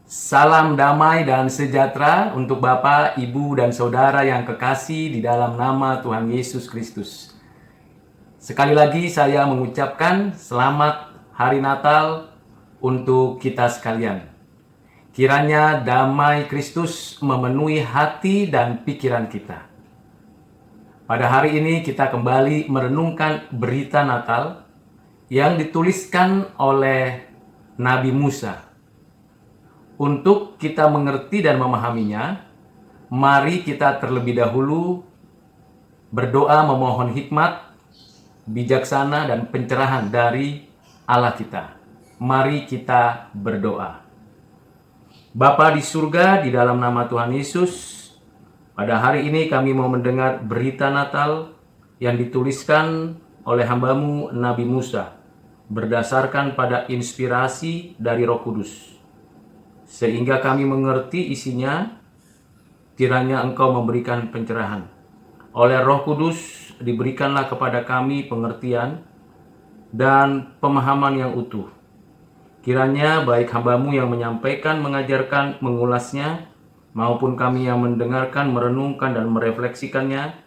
Salam damai dan sejahtera untuk Bapak, Ibu, dan Saudara yang kekasih di dalam nama Tuhan Yesus Kristus. Sekali lagi saya mengucapkan selamat Hari Natal untuk kita sekalian. Kiranya damai Kristus memenuhi hati dan pikiran kita. Pada hari ini kita kembali merenungkan berita Natal yang dituliskan oleh Nabi Musa. Untuk kita mengerti dan memahaminya, mari kita terlebih dahulu berdoa memohon hikmat, bijaksana, dan pencerahan dari Allah kita. Mari kita berdoa. Bapa di surga, di dalam nama Tuhan Yesus, pada hari ini kami mau mendengar berita Natal yang dituliskan oleh hamba-Mu Nabi Musa, berdasarkan pada inspirasi dari Roh Kudus. Sehingga kami mengerti isinya, kiranya Engkau memberikan pencerahan. Oleh Roh Kudus diberikanlah kepada kami pengertian dan pemahaman yang utuh. Kiranya baik hamba-Mu yang menyampaikan, mengajarkan, mengulasnya, maupun kami yang mendengarkan, merenungkan, dan merefleksikannya,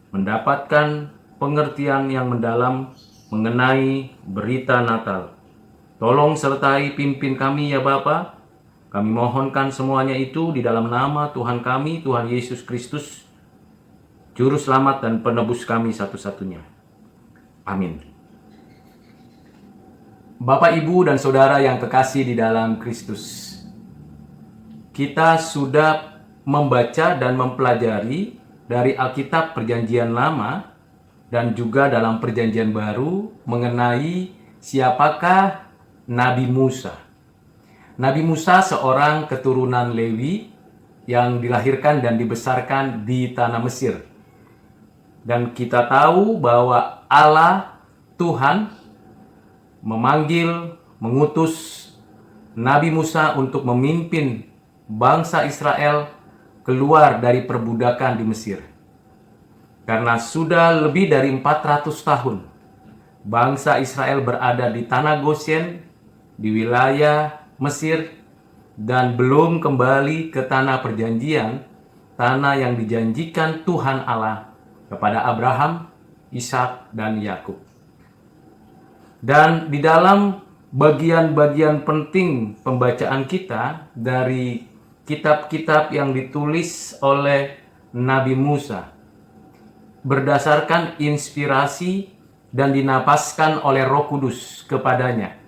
mendapatkan pengertian yang mendalam mengenai berita Natal. Tolong sertai pimpin kami ya Bapa. Kami mohonkan semuanya itu di dalam nama Tuhan kami, Tuhan Yesus Kristus, Juru Selamat dan Penebus kami satu-satunya. Amin. Bapak, Ibu, dan Saudara yang kekasih di dalam Kristus, kita sudah membaca dan mempelajari dari Alkitab Perjanjian Lama dan juga dalam Perjanjian Baru mengenai siapakah Nabi Musa. Nabi Musa seorang keturunan Lewi yang dilahirkan dan dibesarkan di tanah Mesir. Dan kita tahu bahwa Allah, Tuhan, memanggil, mengutus Nabi Musa untuk memimpin bangsa Israel keluar dari perbudakan di Mesir. Karena sudah lebih dari 400 tahun bangsa Israel berada di tanah Goshen, di wilayah Mesir, dan belum kembali ke tanah perjanjian, tanah yang dijanjikan Tuhan Allah kepada Abraham, Ishak, dan Yakub. Dan di dalam bagian-bagian penting pembacaan kita dari kitab-kitab yang ditulis oleh Nabi Musa, berdasarkan inspirasi dan dinapaskan oleh Roh Kudus kepadanya,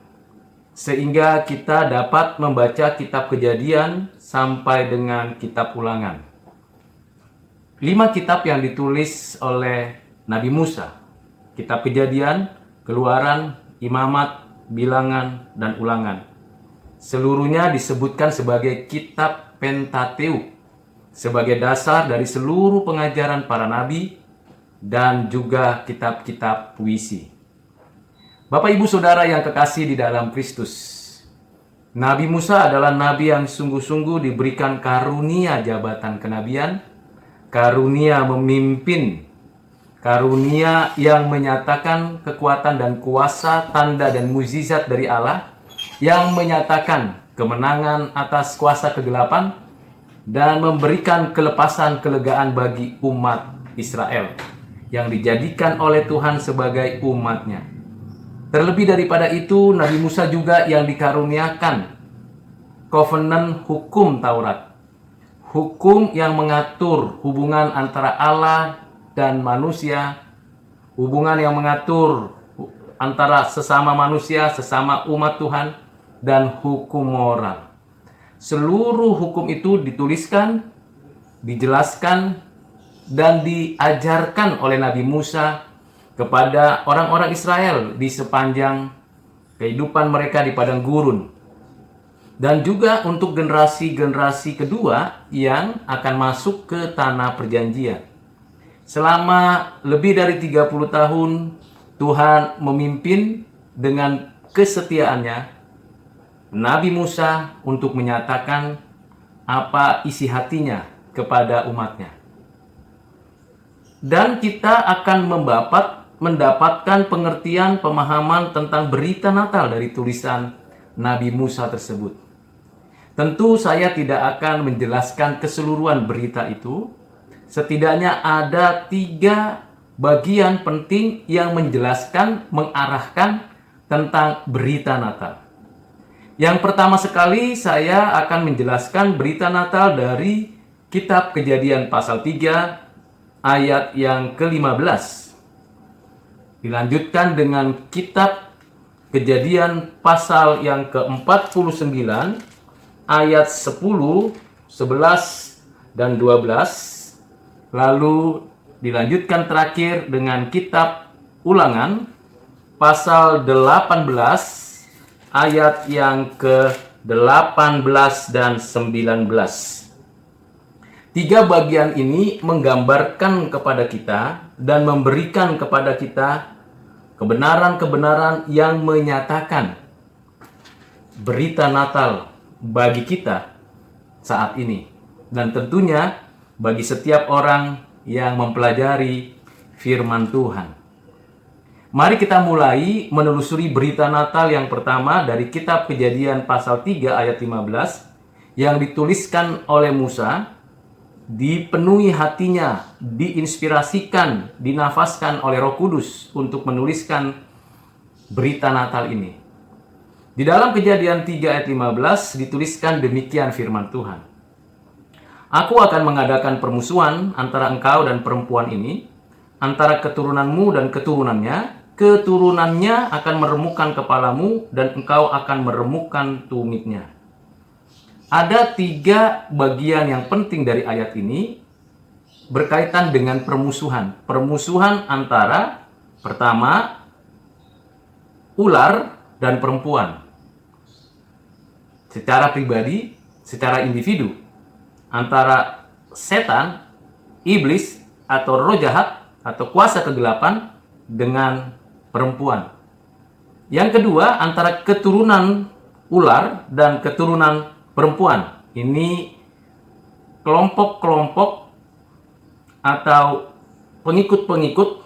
sehingga kita dapat membaca kitab Kejadian sampai dengan kitab Ulangan. 5 kitab yang ditulis oleh Nabi Musa: kitab Kejadian, Keluaran, Imamat, Bilangan, dan Ulangan. Seluruhnya disebutkan sebagai kitab Pentateuk, sebagai dasar dari seluruh pengajaran para nabi dan juga kitab-kitab puisi. Bapak, Ibu, Saudara yang kekasih di dalam Kristus, Nabi Musa adalah nabi yang sungguh-sungguh diberikan karunia jabatan kenabian, karunia memimpin, karunia yang menyatakan kekuatan dan kuasa, tanda dan mukjizat dari Allah, yang menyatakan kemenangan atas kuasa kegelapan dan memberikan kelepasan kelegaan bagi umat Israel yang dijadikan oleh Tuhan sebagai umatnya. Terlebih daripada itu, Nabi Musa juga yang dikaruniakan covenant hukum Taurat. Hukum yang mengatur hubungan antara Allah dan manusia, hubungan yang mengatur antara sesama manusia, sesama umat Tuhan, dan hukum moral. Seluruh hukum itu dituliskan, dijelaskan, dan diajarkan oleh Nabi Musa kepada orang-orang Israel di sepanjang kehidupan mereka di padang gurun. Dan juga untuk generasi-generasi kedua yang akan masuk ke tanah perjanjian. Selama lebih dari 30 tahun, Tuhan memimpin dengan kesetiaannya Nabi Musa untuk menyatakan apa isi hatinya kepada umatnya. Dan kita akan mendapatkan pengertian, pemahaman tentang berita Natal dari tulisan Nabi Musa tersebut. Tentu saya tidak akan menjelaskan keseluruhan berita itu. Setidaknya ada 3 bagian penting yang menjelaskan, mengarahkan tentang berita Natal. Yang pertama sekali saya akan menjelaskan berita Natal dari Kitab Kejadian pasal 3 ayat yang ke-15. Dilanjutkan dengan Kitab Kejadian pasal yang ke-49 ayat 10, 11, dan 12. Lalu dilanjutkan terakhir dengan Kitab Ulangan pasal 18 ayat yang ke-18 dan 19. 3 bagian ini menggambarkan kepada kita dan memberikan kepada kita kebenaran-kebenaran yang menyatakan berita Natal bagi kita saat ini. Dan tentunya bagi setiap orang yang mempelajari firman Tuhan. Mari kita mulai menelusuri berita Natal yang pertama dari Kitab Kejadian pasal 3 ayat 15 yang dituliskan oleh Musa, dipenuhi hatinya, diinspirasikan, dinafaskan oleh Roh Kudus untuk menuliskan berita Natal ini. Di dalam Kejadian 3 ayat 15 dituliskan demikian firman Tuhan. Aku akan mengadakan permusuhan antara engkau dan perempuan ini, antara keturunanmu dan keturunannya. Keturunannya akan meremukkan kepalamu dan engkau akan meremukkan tumitnya. Ada 3 bagian yang penting dari ayat ini berkaitan dengan permusuhan. Permusuhan antara pertama ular dan perempuan. Secara pribadi, secara individu. Antara setan, iblis, atau roh jahat, atau kuasa kegelapan dengan perempuan. Yang kedua, antara keturunan ular dan keturunan perempuan. Ini kelompok-kelompok atau pengikut-pengikut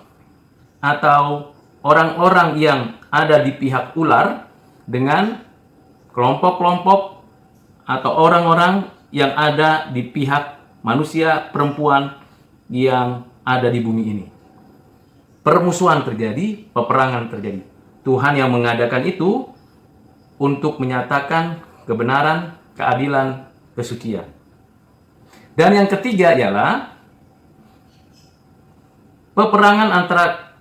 atau orang-orang yang ada di pihak ular dengan kelompok-kelompok atau orang-orang yang ada di pihak manusia perempuan yang ada di bumi ini. Permusuhan terjadi, peperangan terjadi. Tuhan yang mengadakan itu untuk menyatakan kebenaran, keadilan, kesucian. Dan yang ketiga ialah peperangan antara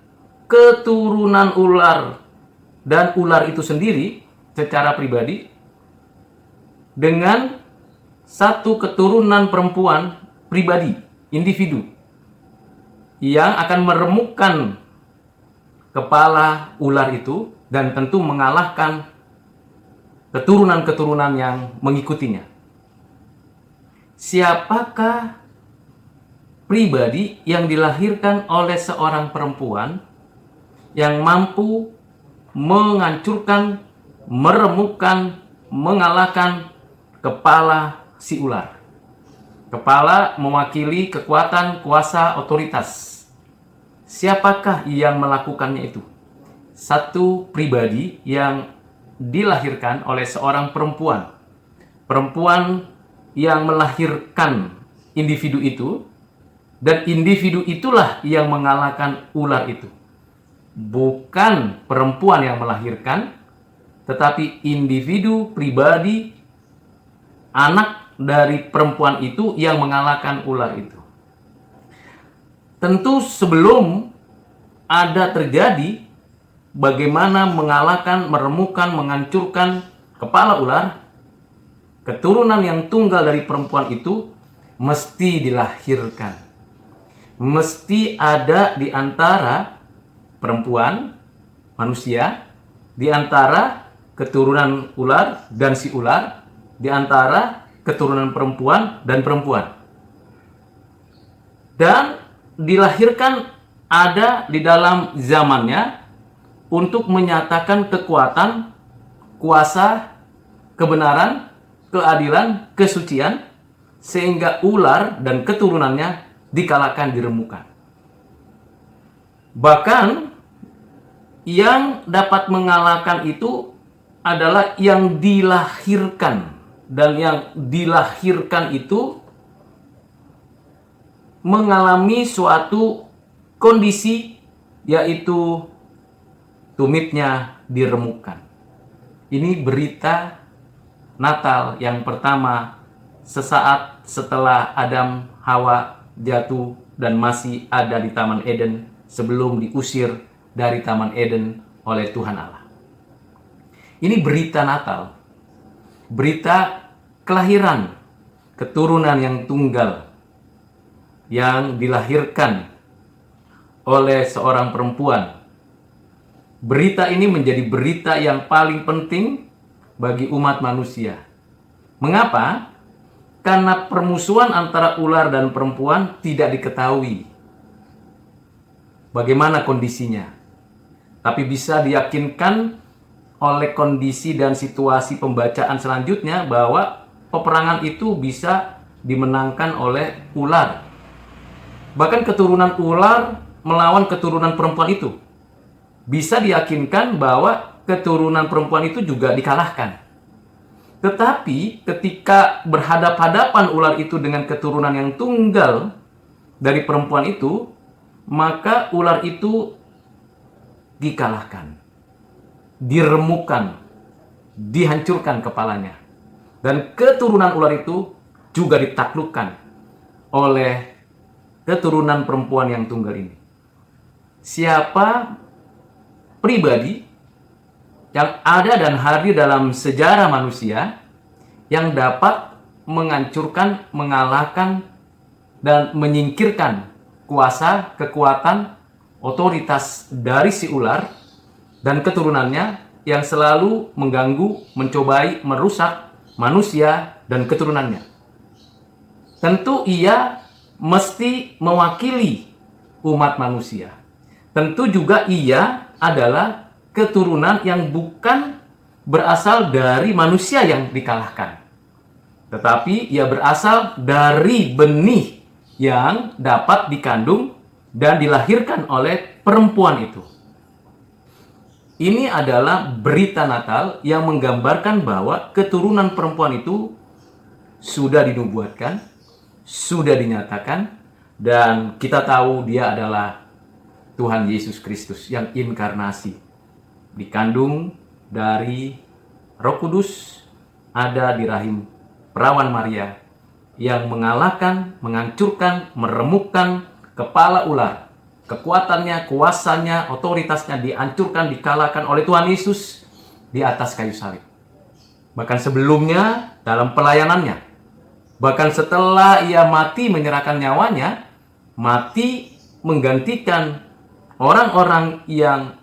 keturunan ular dan ular itu sendiri secara pribadi dengan satu keturunan perempuan pribadi, individu, yang akan meremukkan kepala ular itu dan tentu mengalahkan keturunan-keturunan yang mengikutinya. Siapakah pribadi yang dilahirkan oleh seorang perempuan yang mampu menghancurkan, meremukkan, mengalahkan kepala si ular? Kepala mewakili kekuatan, kuasa, otoritas. Siapakah yang melakukannya itu? Satu pribadi yang dilahirkan oleh seorang perempuan. Perempuan yang melahirkan individu itu, dan individu itulah yang mengalahkan ular itu. Bukan perempuan yang melahirkan, tetapi individu pribadi, anak dari perempuan itu yang mengalahkan ular itu. Tentu sebelum ada terjadi bagaimana mengalahkan, meremukkan, menghancurkan kepala ular, keturunan yang tunggal dari perempuan itu mesti dilahirkan. Mesti ada di antara perempuan, manusia, di antara keturunan ular dan si ular, di antara keturunan perempuan dan perempuan. Dan dilahirkan ada di dalam zamannya untuk menyatakan kekuatan, kuasa, kebenaran, keadilan, kesucian, sehingga ular dan keturunannya dikalahkan, diremukkan. Bahkan yang dapat mengalahkan itu adalah yang dilahirkan dan yang dilahirkan itu mengalami suatu kondisi, yaitu tumitnya diremukkan. Ini berita Natal yang pertama sesaat setelah Adam Hawa jatuh dan masih ada di Taman Eden sebelum diusir dari Taman Eden oleh Tuhan Allah. Ini berita Natal, berita kelahiran keturunan yang tunggal yang dilahirkan oleh seorang perempuan. Berita ini menjadi berita yang paling penting bagi umat manusia. Mengapa? Karena permusuhan antara ular dan perempuan tidak diketahui bagaimana kondisinya. Tapi bisa diyakinkan oleh kondisi dan situasi pembacaan selanjutnya bahwa peperangan itu bisa dimenangkan oleh ular. Bahkan keturunan ular melawan keturunan perempuan itu. Bisa diyakinkan bahwa keturunan perempuan itu juga dikalahkan. Tetapi ketika berhadap-hadapan ular itu dengan keturunan yang tunggal dari perempuan itu, maka ular itu dikalahkan, diremukkan, dihancurkan kepalanya. Dan keturunan ular itu juga ditaklukkan oleh keturunan perempuan yang tunggal ini. Siapa pribadi yang ada dan hadir dalam sejarah manusia yang dapat menghancurkan, mengalahkan, dan menyingkirkan kuasa, kekuatan, otoritas dari si ular dan keturunannya yang selalu mengganggu, mencobai, merusak manusia dan keturunannya? Tentu ia mesti mewakili umat manusia. Tentu juga ia adalah keturunan yang bukan berasal dari manusia yang dikalahkan, tetapi ia berasal dari benih yang dapat dikandung dan dilahirkan oleh perempuan itu. Ini adalah berita Natal yang menggambarkan bahwa keturunan perempuan itu sudah dinubuatkan, sudah dinyatakan, dan kita tahu dia adalah Tuhan Yesus Kristus yang inkarnasi, dikandung dari Roh Kudus, ada di rahim perawan Maria, yang mengalahkan, menghancurkan, meremukkan kepala ular. Kekuatannya, kuasanya, otoritasnya dihancurkan, dikalahkan oleh Tuhan Yesus di atas kayu salib. Bahkan sebelumnya dalam pelayanannya, bahkan setelah ia mati menyerahkan nyawanya, mati menggantikan orang-orang yang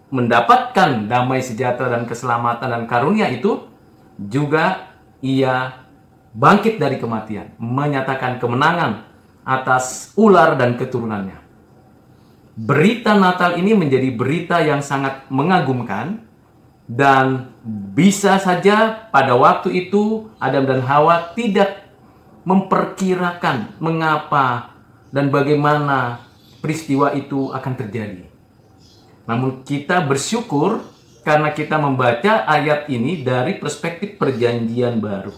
mendapatkan damai sejahtera dan keselamatan dan karunia itu, juga ia bangkit dari kematian, menyatakan kemenangan atas ular dan keturunannya. Berita Natal ini menjadi berita yang sangat mengagumkan, dan bisa saja pada waktu itu Adam dan Hawa tidak memperkirakan mengapa dan bagaimana peristiwa itu akan terjadi. Namun kita bersyukur karena kita membaca ayat ini dari perspektif perjanjian baru,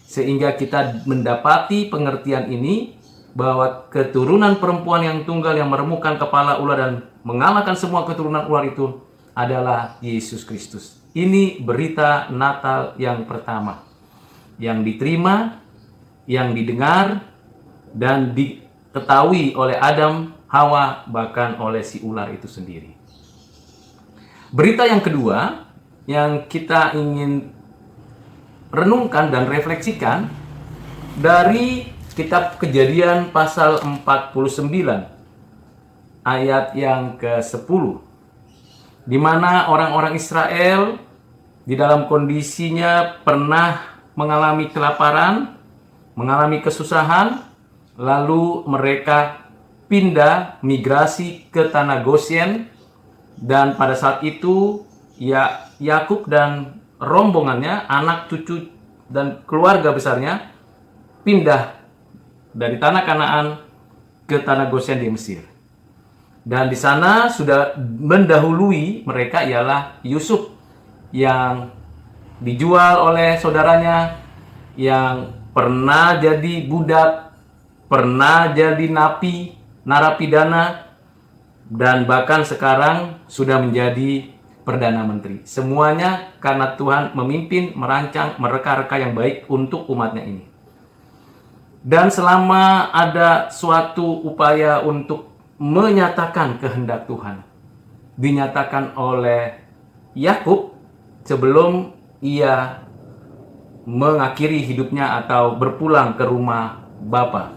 sehingga kita mendapati pengertian ini bahwa keturunan perempuan yang tunggal yang meremukkan kepala ular dan mengalahkan semua keturunan ular itu adalah Yesus Kristus. Ini berita Natal yang pertama yang diterima, yang didengar, dan diketahui oleh Adam, Hawa, bahkan oleh si ular itu sendiri. Berita yang kedua yang kita ingin renungkan dan refleksikan dari kitab Kejadian pasal 49 ayat yang ke-10, di mana orang-orang Israel di dalam kondisinya pernah mengalami kelaparan, mengalami kesusahan, lalu mereka pindah migrasi ke tanah Goshen, dan pada saat itu Yakub dan rombongannya, anak, cucu, dan keluarga besarnya pindah dari tanah Kanaan ke tanah Goshen di Mesir. Dan di sana sudah mendahului mereka ialah Yusuf yang dijual oleh saudaranya, yang pernah jadi budak, pernah jadi napi, narapidana, dan bahkan sekarang sudah menjadi Perdana Menteri. Semuanya karena Tuhan memimpin, merancang, mereka-reka yang baik untuk umatnya ini. Dan selama ada suatu upaya untuk menyatakan kehendak Tuhan, dinyatakan oleh Yakub sebelum ia mengakhiri hidupnya atau berpulang ke rumah Bapa.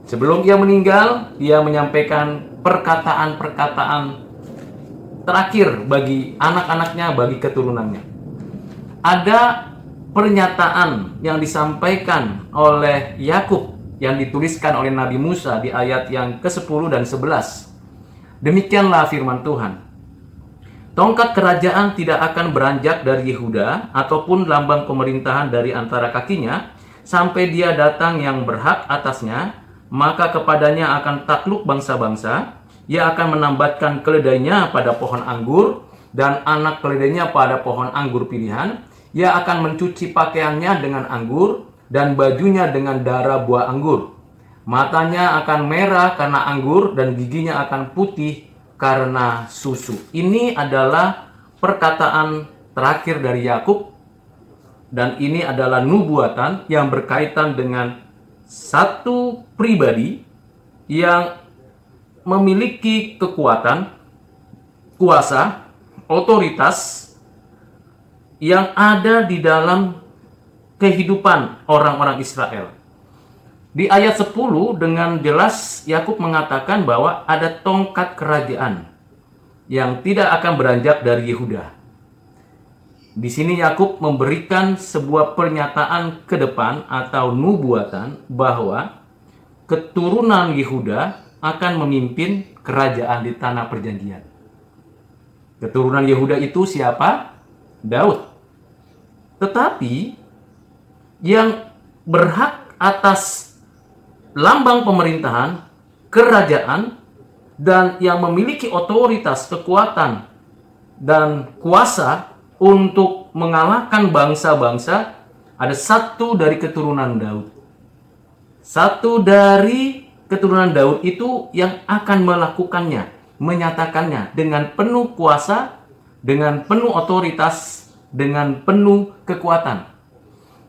Sebelum ia meninggal, dia menyampaikan perkataan-perkataan terakhir bagi anak-anaknya, bagi keturunannya. Ada pernyataan yang disampaikan oleh Yakub yang dituliskan oleh Nabi Musa di ayat yang ke-10 dan 11. Demikianlah firman Tuhan. Tongkat kerajaan tidak akan beranjak dari Yehuda ataupun lambang pemerintahan dari antara kakinya sampai dia datang yang berhak atasnya, maka kepadanya akan takluk bangsa-bangsa. Ia akan menambatkan keledainya pada pohon anggur dan anak keledainya pada pohon anggur pilihan. Ia akan mencuci pakaiannya dengan anggur dan bajunya dengan darah buah anggur. Matanya akan merah karena anggur dan giginya akan putih karena susu. Ini adalah perkataan terakhir dari Yakub, dan ini adalah nubuatan yang berkaitan dengan satu pribadi yang memiliki kekuatan, kuasa, otoritas yang ada di dalam kehidupan orang-orang Israel. Di ayat 10 dengan jelas Yakub mengatakan bahwa ada tongkat kerajaan yang tidak akan beranjak dari Yehuda. Di sini Yakub memberikan sebuah pernyataan ke depan atau nubuatan bahwa keturunan Yehuda akan memimpin kerajaan di tanah perjanjian. Keturunan Yehuda itu siapa? Daud. Tetapi yang berhak atas lambang pemerintahan, kerajaan, dan yang memiliki otoritas, kekuatan, dan kuasa untuk mengalahkan bangsa-bangsa, ada satu dari keturunan Daud. Satu dari keturunan Daud itu yang akan melakukannya, menyatakannya dengan penuh kuasa, dengan penuh otoritas, dengan penuh kekuatan.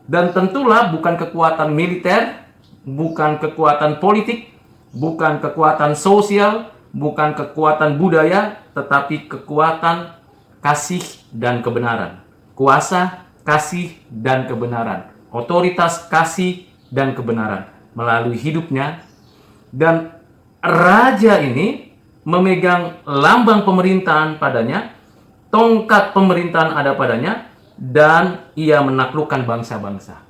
Dan tentulah bukan kekuatan militer, bukan kekuatan politik, bukan kekuatan sosial, bukan kekuatan budaya, tetapi kekuatan kasih dan kebenaran. Kuasa, kasih, dan kebenaran. Otoritas, kasih, dan kebenaran melalui hidupnya. Dan raja ini memegang lambang pemerintahan padanya, tongkat pemerintahan ada padanya, dan ia menaklukkan bangsa-bangsa.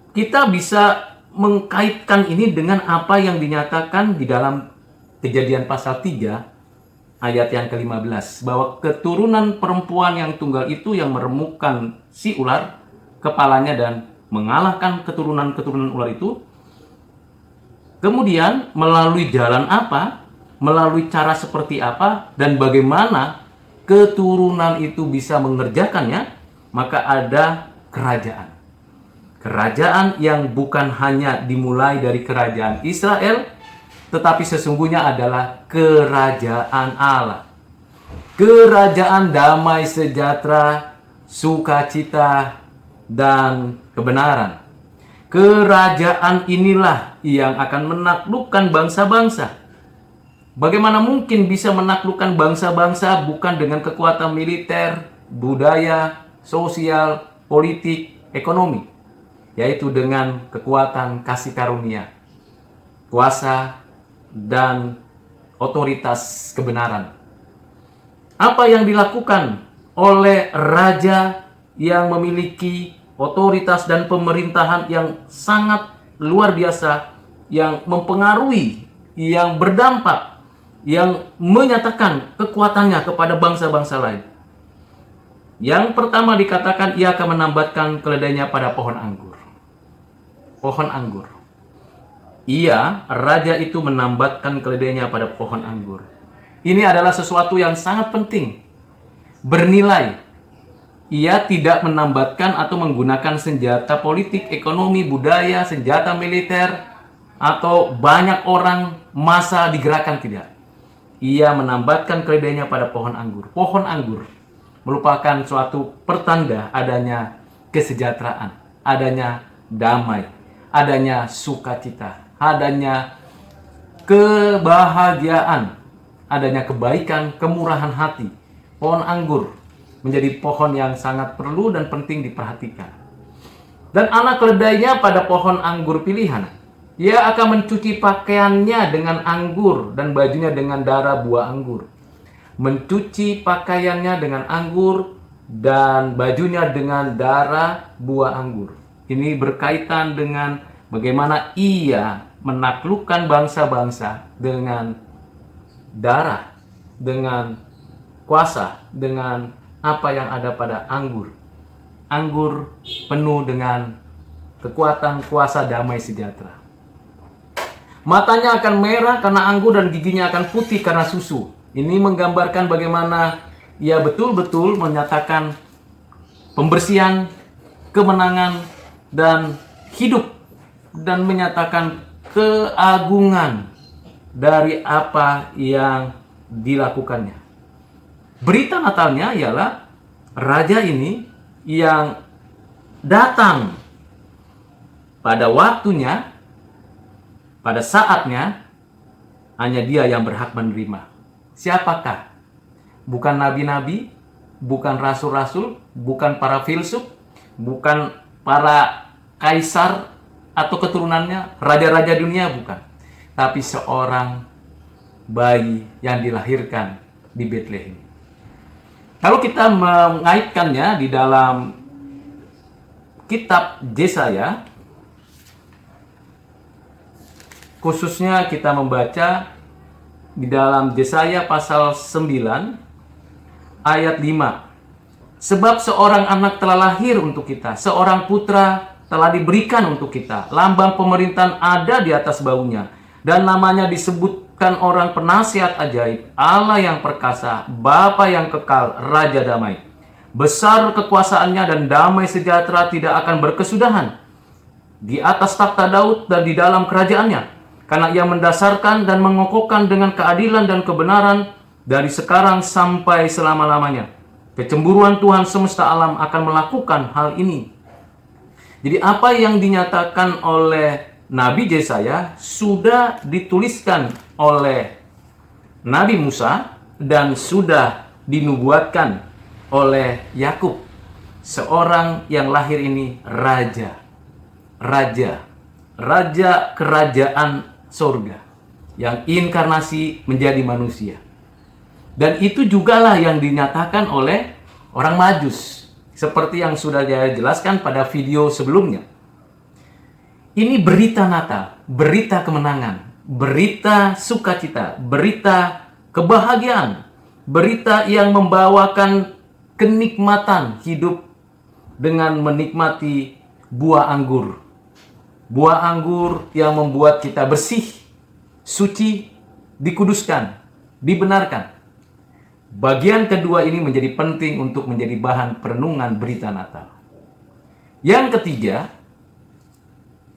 Kita bisa mengkaitkan ini dengan apa yang dinyatakan di dalam Kejadian pasal 3 ayat yang ke-15, bahwa keturunan perempuan yang tunggal itu yang meremukkan si ular kepalanya dan mengalahkan keturunan-keturunan ular itu. Kemudian melalui jalan apa, melalui cara seperti apa, dan bagaimana keturunan itu bisa mengerjakannya, maka ada kerajaan. Kerajaan yang bukan hanya dimulai dari kerajaan Israel, tetapi sesungguhnya adalah kerajaan Allah. Kerajaan damai sejahtera, sukacita, dan kebenaran. Kerajaan inilah yang akan menaklukkan bangsa-bangsa. Bagaimana mungkin bisa menaklukkan bangsa-bangsa bukan dengan kekuatan militer, budaya, sosial, politik, ekonomi, yaitu dengan kekuatan kasih karunia, kuasa, dan otoritas kebenaran. Apa yang dilakukan oleh raja yang memiliki otoritas dan pemerintahan yang sangat luar biasa, yang mempengaruhi, yang berdampak, yang menyatakan kekuatannya kepada bangsa-bangsa lain. Yang pertama dikatakan ia akan menambatkan keledainya pada pohon anggur. Pohon anggur. Ia, raja itu menambatkan keledainya pada pohon anggur. Ini adalah sesuatu yang sangat penting, bernilai, Ia tidak menambatkan atau menggunakan senjata politik, ekonomi, budaya, senjata militer, atau banyak orang massa digerakkan, tidak. Ia menambatkan keledainya pada pohon anggur. Pohon anggur merupakan suatu pertanda adanya kesejahteraan, adanya damai, adanya sukacita, adanya kebahagiaan, adanya kebaikan, kemurahan hati. Pohon anggur menjadi pohon yang sangat perlu dan penting diperhatikan. Dan anak keledainya pada pohon anggur pilihan. Ia akan mencuci pakaiannya dengan anggur dan bajunya dengan darah buah anggur. Mencuci pakaiannya dengan anggur dan bajunya dengan darah buah anggur. Ini berkaitan dengan bagaimana ia menaklukkan bangsa-bangsa dengan darah, dengan kuasa, dengan apa yang ada pada anggur. Anggur penuh dengan kekuatan, kuasa, damai, sejahtera. Matanya akan merah karena anggur dan giginya akan putih karena susu. Ini menggambarkan bagaimana ia betul-betul menyatakan pembersihan, kemenangan, dan hidup, dan menyatakan keagungan dari apa yang dilakukannya. Berita Natalnya ialah raja ini yang datang pada waktunya, pada saatnya, hanya dia yang berhak menerima. Siapakah? Bukan nabi-nabi, bukan rasul-rasul, bukan para filsuf, bukan para kaisar atau keturunannya, raja-raja dunia, bukan. Tapi seorang bayi yang dilahirkan di Betlehem. Kalau kita mengaitkannya di dalam kitab Yesaya, khususnya kita membaca di dalam Yesaya pasal 9 ayat 5. Sebab seorang anak telah lahir untuk kita, seorang putra telah diberikan untuk kita. Lambang pemerintahan ada di atas baunya, dan namanya disebutkan orang penasihat ajaib, Allah yang perkasa, Bapa yang kekal, Raja damai. Besar kekuasaannya dan damai sejahtera tidak akan berkesudahan di atas takhta Daud dan di dalam kerajaannya, karena ia mendasarkan dan mengokohkan dengan keadilan dan kebenaran dari sekarang sampai selama-lamanya. Kecemburuan Tuhan semesta alam akan melakukan hal ini. Jadi apa yang dinyatakan oleh Nabi Yesaya sudah dituliskan oleh Nabi Musa dan sudah dinubuatkan oleh Yakub. Seorang yang lahir ini raja. Raja kerajaan sorga yang inkarnasi menjadi manusia. Dan itu jugalah yang dinyatakan oleh orang Majus, seperti yang sudah saya jelaskan pada video sebelumnya. Ini berita Natal, berita kemenangan, berita sukacita, berita kebahagiaan, berita yang membawakan kenikmatan hidup dengan menikmati buah anggur. Buah anggur yang membuat kita bersih, suci, dikuduskan, dibenarkan. Bagian kedua ini menjadi penting untuk menjadi bahan perenungan berita Natal. Yang ketiga,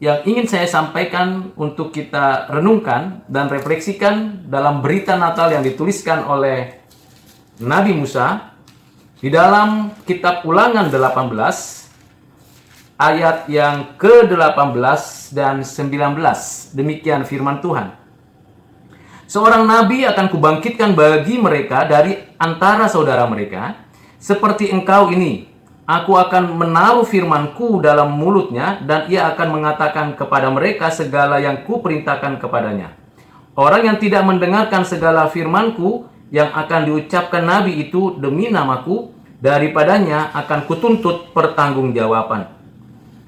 yang ingin saya sampaikan untuk kita renungkan dan refleksikan dalam berita Natal yang dituliskan oleh Nabi Musa di dalam kitab Ulangan 18 ayat yang ke-18 dan 19. Demikian firman Tuhan. Seorang nabi akan kubangkitkan bagi mereka dari antara saudara mereka, seperti engkau ini. Aku akan menaruh firmanku dalam mulutnya, dan ia akan mengatakan kepada mereka segala yang kuperintahkan kepadanya. Orang yang tidak mendengarkan segala firmanku yang akan diucapkan nabi itu demi namaku, daripadanya akan kutuntut pertanggungjawaban.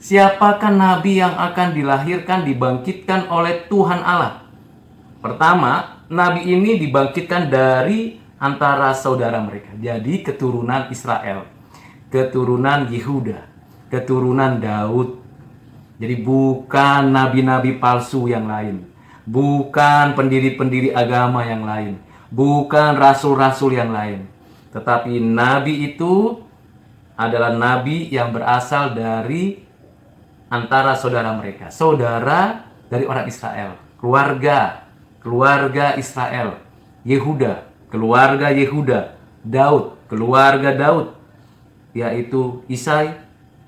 Siapakah nabi yang akan dilahirkan, dibangkitkan oleh Tuhan Allah? Pertama, nabi ini dibangkitkan dari antara saudara mereka. Jadi keturunan Israel, keturunan Yehuda, keturunan Daud. Jadi bukan nabi-nabi palsu yang lain, bukan pendiri-pendiri agama yang lain, bukan rasul-rasul yang lain. Tetapi nabi itu adalah nabi yang berasal dari antara saudara mereka. Saudara dari orang Israel. Keluarga Israel. Yehuda, keluarga Yehuda. Daud, keluarga Daud, yaitu Isai,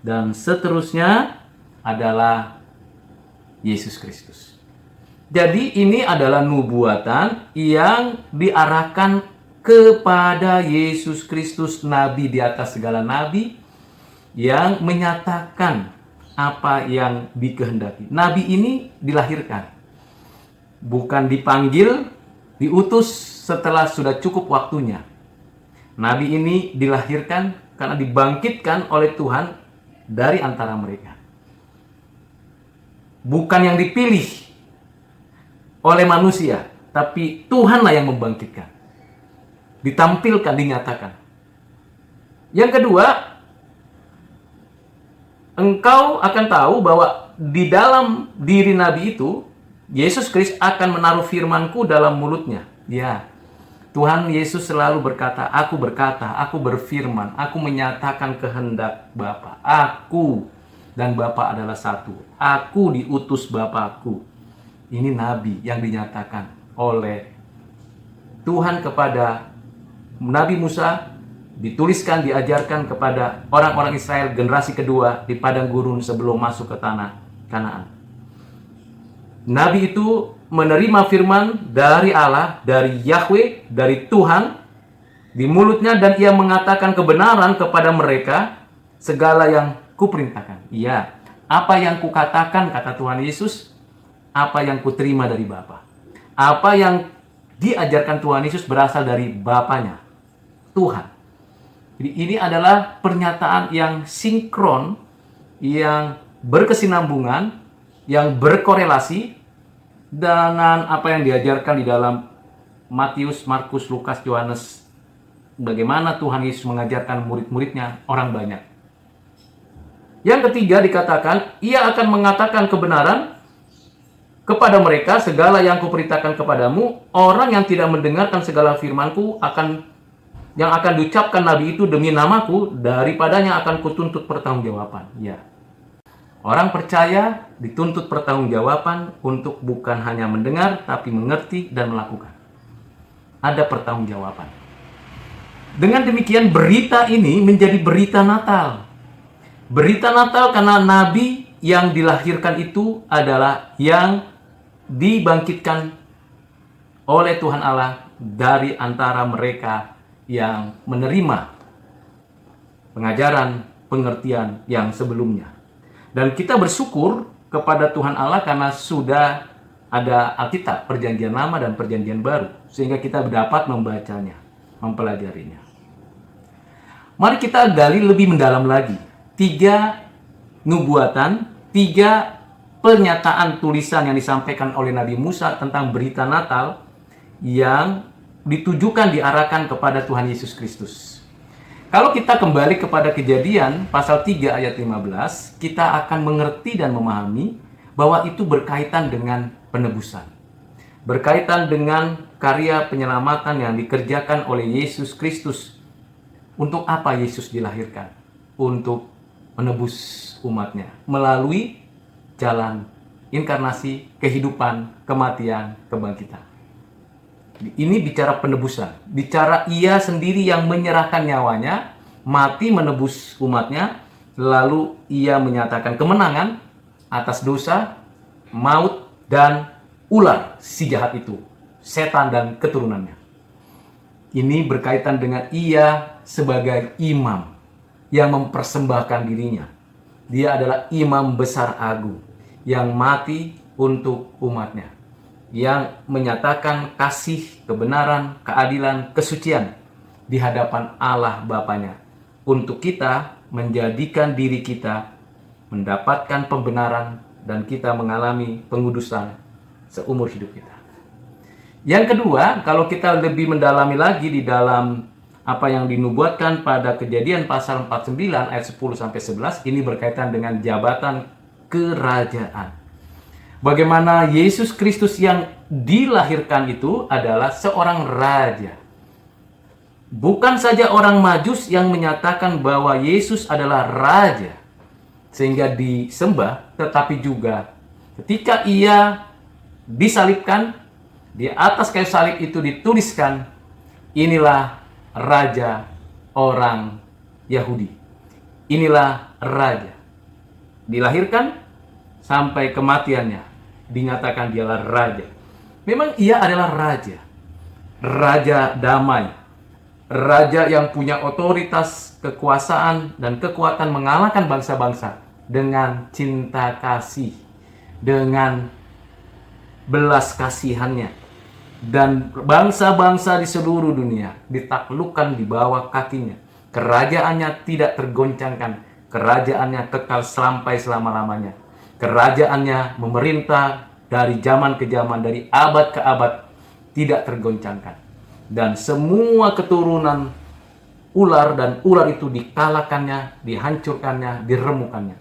dan seterusnya adalah Yesus Kristus. Jadi ini adalah nubuatan yang diarahkan kepada Yesus Kristus, nabi di atas segala nabi, yang menyatakan apa yang dikehendaki. Nabi ini dilahirkan, bukan dipanggil, diutus setelah sudah cukup waktunya. Nabi ini dilahirkan karena dibangkitkan oleh Tuhan dari antara mereka. Bukan yang dipilih oleh manusia, tapi Tuhanlah yang membangkitkan. Ditampilkan, dinyatakan. Yang kedua, engkau akan tahu bahwa di dalam diri Nabi itu, Yesus Kristus akan menaruh firman-Ku dalam mulutnya. Ya, Tuhan Yesus selalu berkata, aku berfirman, aku menyatakan kehendak Bapa. Aku dan Bapa adalah satu. Aku diutus Bapakku. Ini Nabi yang dinyatakan oleh Tuhan kepada Nabi Musa, dituliskan, diajarkan kepada orang-orang Israel generasi kedua di padang gurun sebelum masuk ke tanah Kanaan. Nabi itu menerima firman dari Allah, dari Yahweh, dari Tuhan di mulutnya, dan ia mengatakan kebenaran kepada mereka segala yang kuperintahkan. Iya, apa yang kukatakan, kata Tuhan Yesus, apa yang kuterima dari Bapa. Apa yang diajarkan Tuhan Yesus berasal dari Bapanya, Tuhan. Jadi ini adalah pernyataan yang sinkron, yang berkesinambungan, yang berkorelasi dengan apa yang diajarkan di dalam Matius, Markus, Lukas, Yohanes. Bagaimana Tuhan Yesus mengajarkan murid-muridnya, orang banyak. Yang ketiga dikatakan, ia akan mengatakan kebenaran kepada mereka segala yang kuperintahkan kepadamu. Orang yang tidak mendengarkan segala firman-Ku yang akan diucapkan Nabi itu demi namaku, daripadanya akan kutuntut pertanggungjawaban. Ya. Orang percaya dituntut pertanggungjawaban untuk bukan hanya mendengar, tapi mengerti dan melakukan. Ada pertanggungjawaban. Dengan demikian berita ini menjadi berita Natal. Berita Natal karena Nabi yang dilahirkan itu adalah yang dibangkitkan oleh Tuhan Allah dari antara mereka yang menerima pengajaran, pengertian yang sebelumnya. Dan kita bersyukur kepada Tuhan Allah karena sudah ada Alkitab, Perjanjian Lama dan Perjanjian Baru, sehingga kita dapat membacanya, mempelajarinya. Mari kita gali lebih mendalam lagi. 3 nubuatan, 3 pernyataan tulisan yang disampaikan oleh Nabi Musa tentang berita Natal yang ditujukan, diarahkan kepada Tuhan Yesus Kristus. Kalau kita kembali kepada Kejadian pasal 3 ayat 15, kita akan mengerti dan memahami bahwa itu berkaitan dengan penebusan. Berkaitan dengan karya penyelamatan yang dikerjakan oleh Yesus Kristus. Untuk apa Yesus dilahirkan? Untuk menebus umatnya melalui jalan inkarnasi, kehidupan, kematian, kebangkitan. Ini bicara penebusan, bicara ia sendiri yang menyerahkan nyawanya, mati menebus umatnya, lalu ia menyatakan kemenangan atas dosa, maut, dan ular si jahat itu, setan dan keturunannya. Ini berkaitan dengan ia sebagai imam yang mempersembahkan dirinya. Dia adalah imam besar agung yang mati untuk umatnya, yang menyatakan kasih, kebenaran, keadilan, kesucian di hadapan Allah Bapanya untuk kita menjadikan diri kita mendapatkan pembenaran dan kita mengalami pengudusan seumur hidup kita. Yang kedua, kalau kita lebih mendalami lagi di dalam apa yang dinubuatkan pada Kejadian pasal 49 ayat 10 sampai 11, ini berkaitan dengan jabatan kerajaan. Bagaimana Yesus Kristus yang dilahirkan itu adalah seorang raja. Bukan saja orang Majus yang menyatakan bahwa Yesus adalah raja sehingga disembah, tetapi juga ketika ia disalibkan, di atas kayu salib itu dituliskan, inilah raja orang Yahudi. Inilah raja. Dilahirkan sampai kematiannya dinyatakan dialah raja. Memang ia adalah raja. Raja damai. Raja yang punya otoritas, kekuasaan, dan kekuatan mengalahkan bangsa-bangsa dengan cinta kasih, dengan belas kasihannya. Dan bangsa-bangsa di seluruh dunia ditaklukkan di bawah kakinya. Kerajaannya tidak tergoncangkan. Kerajaannya kekal sampai selama-lamanya. Kerajaannya memerintah dari zaman ke zaman, dari abad ke abad, tidak tergoncangkan. Dan semua keturunan ular dan ular itu dikalahkannya, dihancurkannya, diremukannya.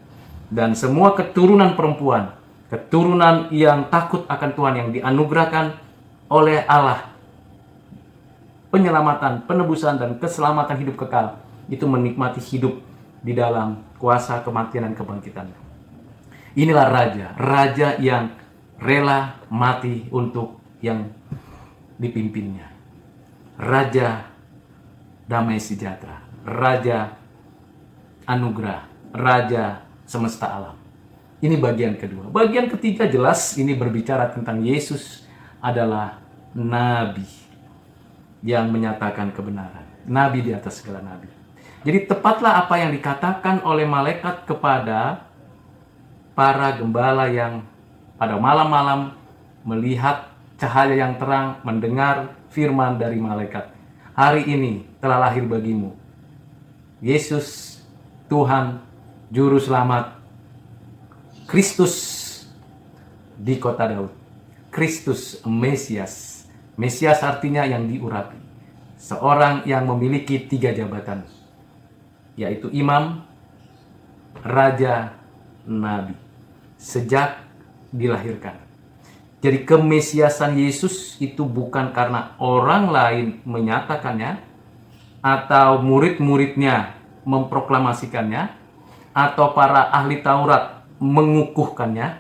Dan semua keturunan perempuan, keturunan yang takut akan Tuhan, yang dianugerahkan oleh Allah penyelamatan, penebusan, dan keselamatan hidup kekal, itu menikmati hidup di dalam kuasa kematian dan kebangkitan. Inilah raja, raja yang rela mati untuk yang dipimpinnya. Raja damai sejahtera, raja anugerah, raja semesta alam. Ini bagian kedua. Bagian ketiga jelas ini berbicara tentang Yesus adalah nabi yang menyatakan kebenaran. Nabi di atas segala nabi. Jadi tepatlah apa yang dikatakan oleh malaikat kepada para gembala yang pada malam-malam melihat cahaya yang terang, mendengar firman dari malaikat. Hari ini telah lahir bagimu Yesus, Tuhan, Juru Selamat, Kristus di kota Daud. Kristus Mesias. Mesias artinya yang diurapi. Seorang yang memiliki 3 jabatan, yaitu imam, raja, nabi. Sejak dilahirkan. Jadi kemesiasan Yesus itu bukan karena orang lain menyatakannya, atau murid-muridnya memproklamasikannya, atau para ahli Taurat mengukuhkannya,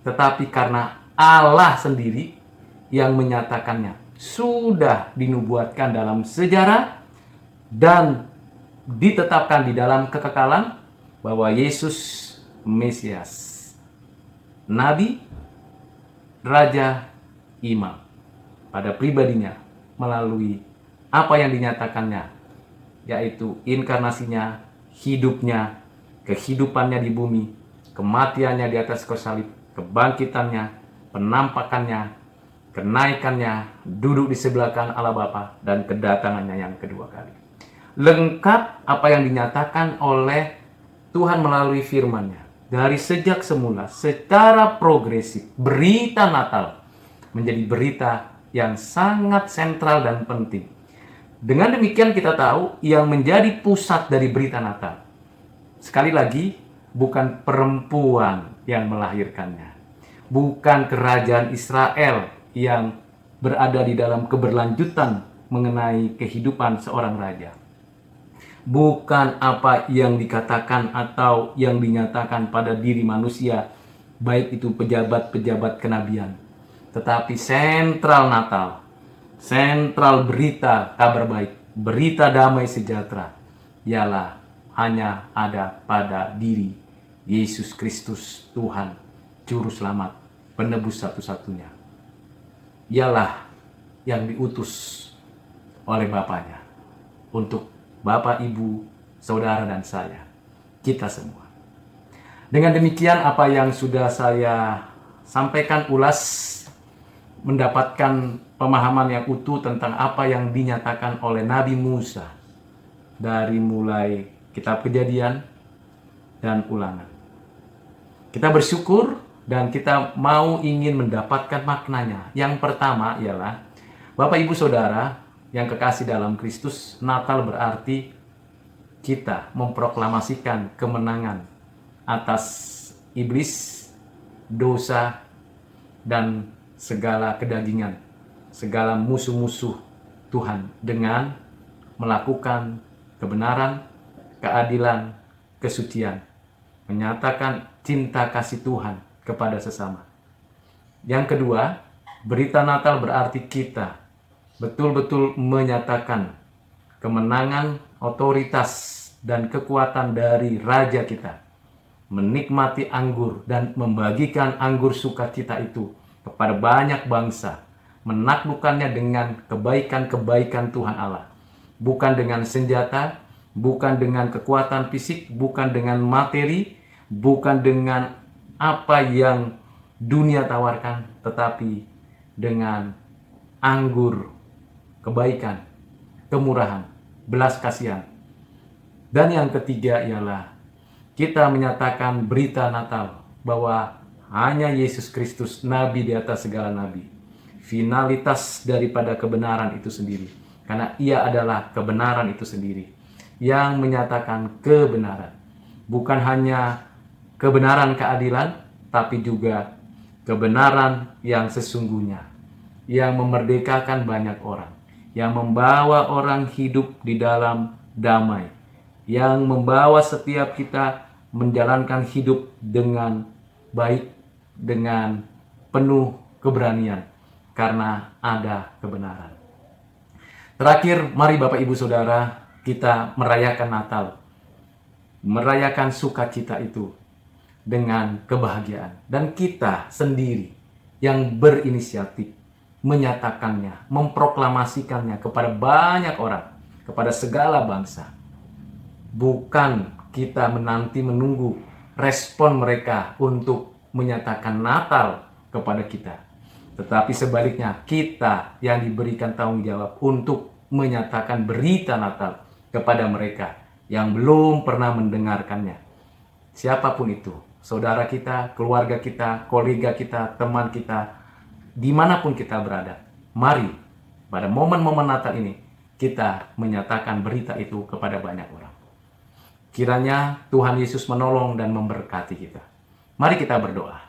tetapi karena Allah sendiri yang menyatakannya. Sudah dinubuatkan dalam sejarah dan ditetapkan di dalam kekekalan bahwa Yesus Mesias, nabi, raja, imam pada pribadinya melalui apa yang dinyatakannya, yaitu inkarnasinya, hidupnya, kehidupannya di bumi, kematiannya di atas kayu salib, kebangkitannya, penampakannya, kenaikannya, duduk di sebelah kanan Allah Bapa, dan kedatangannya yang kedua kali. Lengkap apa yang dinyatakan oleh Tuhan melalui firman-Nya. Dari sejak semula, secara progresif, berita Natal menjadi berita yang sangat sentral dan penting. Dengan demikian kita tahu yang menjadi pusat dari berita Natal, sekali lagi, bukan perempuan yang melahirkannya. Bukan kerajaan Israel yang berada di dalam keberlanjutan mengenai kehidupan seorang raja. Bukan apa yang dikatakan atau yang dinyatakan pada diri manusia, baik itu pejabat-pejabat kenabian. Tetapi sentral Natal, sentral berita kabar baik, berita damai sejahtera, ialah hanya ada pada diri Yesus Kristus, Tuhan, Juru Selamat, penebus satu-satunya. Ialah yang diutus oleh Bapaknya untuk Bapak, Ibu, Saudara, dan saya, kita semua. Dengan demikian apa yang sudah saya sampaikan ulas, mendapatkan pemahaman yang utuh tentang apa yang dinyatakan oleh Nabi Musa dari mulai kitab Kejadian dan Ulangan. Kita bersyukur dan kita mau ingin mendapatkan maknanya. Yang pertama ialah, Bapak, Ibu, Saudara yang kekasih dalam Kristus, Natal berarti kita memproklamasikan kemenangan atas iblis, dosa, dan segala kedagingan, segala musuh-musuh Tuhan dengan melakukan kebenaran, keadilan, kesucian, menyatakan cinta kasih Tuhan kepada sesama. Yang kedua, berita Natal berarti kita betul-betul menyatakan kemenangan, otoritas, dan kekuatan dari Raja kita, menikmati anggur dan membagikan anggur sukacita itu kepada banyak bangsa, menaklukkannya dengan kebaikan-kebaikan Tuhan Allah, bukan dengan senjata, bukan dengan kekuatan fisik, bukan dengan materi, bukan dengan apa yang dunia tawarkan, tetapi dengan anggur kebaikan, kemurahan, belas kasihan. Dan yang ketiga ialah kita menyatakan berita Natal bahwa hanya Yesus Kristus, Nabi di atas segala nabi, finalitas daripada kebenaran itu sendiri, karena Ia adalah kebenaran itu sendiri yang menyatakan kebenaran, bukan hanya kebenaran keadilan, tapi juga kebenaran yang sesungguhnya, yang memerdekakan banyak orang, yang membawa orang hidup di dalam damai, yang membawa setiap kita menjalankan hidup dengan baik, dengan penuh keberanian, karena ada kebenaran. Terakhir, mari Bapak Ibu Saudara, kita merayakan Natal, merayakan sukacita itu dengan kebahagiaan. Dan kita sendiri yang berinisiatif menyatakannya, memproklamasikannya kepada banyak orang, kepada segala bangsa. Bukan kita menunggu respon mereka untuk menyatakan Natal kepada kita, tetapi sebaliknya kita yang diberikan tanggung jawab untuk menyatakan berita Natal kepada mereka yang belum pernah mendengarkannya. Siapapun itu, saudara kita, keluarga kita, kolega kita, teman kita, dimanapun kita berada, mari pada momen-momen Natal ini kita menyatakan berita itu kepada banyak orang. Kiranya Tuhan Yesus menolong dan memberkati kita. Mari kita berdoa.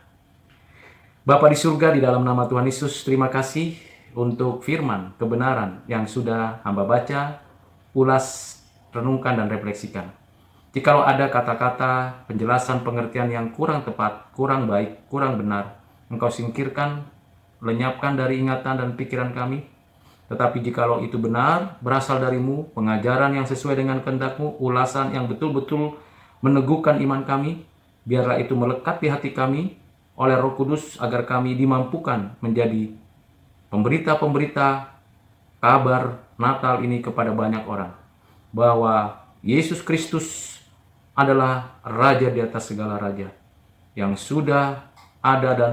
Bapa di surga, di dalam nama Tuhan Yesus, terima kasih untuk firman kebenaran yang sudah hamba baca, ulas, renungkan, dan refleksikan. Jikalau ada kata-kata, penjelasan, pengertian yang kurang tepat, kurang baik, kurang benar, Engkau singkirkan, lenyapkan dari ingatan dan pikiran kami. Tetapi jikalau itu benar, berasal darimu, pengajaran yang sesuai dengan kehendak-Mu, ulasan yang betul-betul meneguhkan iman kami, biarlah itu melekat di hati kami oleh Roh Kudus, agar kami dimampukan menjadi pemberita-pemberita kabar Natal ini kepada banyak orang, bahwa Yesus Kristus adalah Raja di atas segala raja, yang sudah ada dan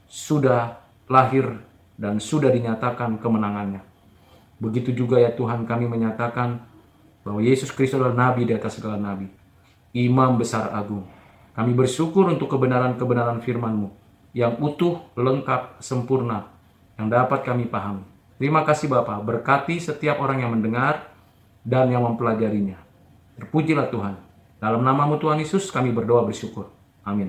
sudah lahir dan sudah dinyatakan kemenangannya. Begitu juga ya Tuhan, kami menyatakan bahwa Yesus Kristus adalah Nabi di atas segala nabi, Imam besar agung. Kami bersyukur untuk kebenaran-kebenaran firman-Mu yang utuh, lengkap, sempurna, yang dapat kami pahami. Terima kasih Bapa, berkati setiap orang yang mendengar dan yang mempelajarinya. Terpujilah Tuhan. Dalam nama-Mu Tuhan Yesus kami berdoa bersyukur. Amin.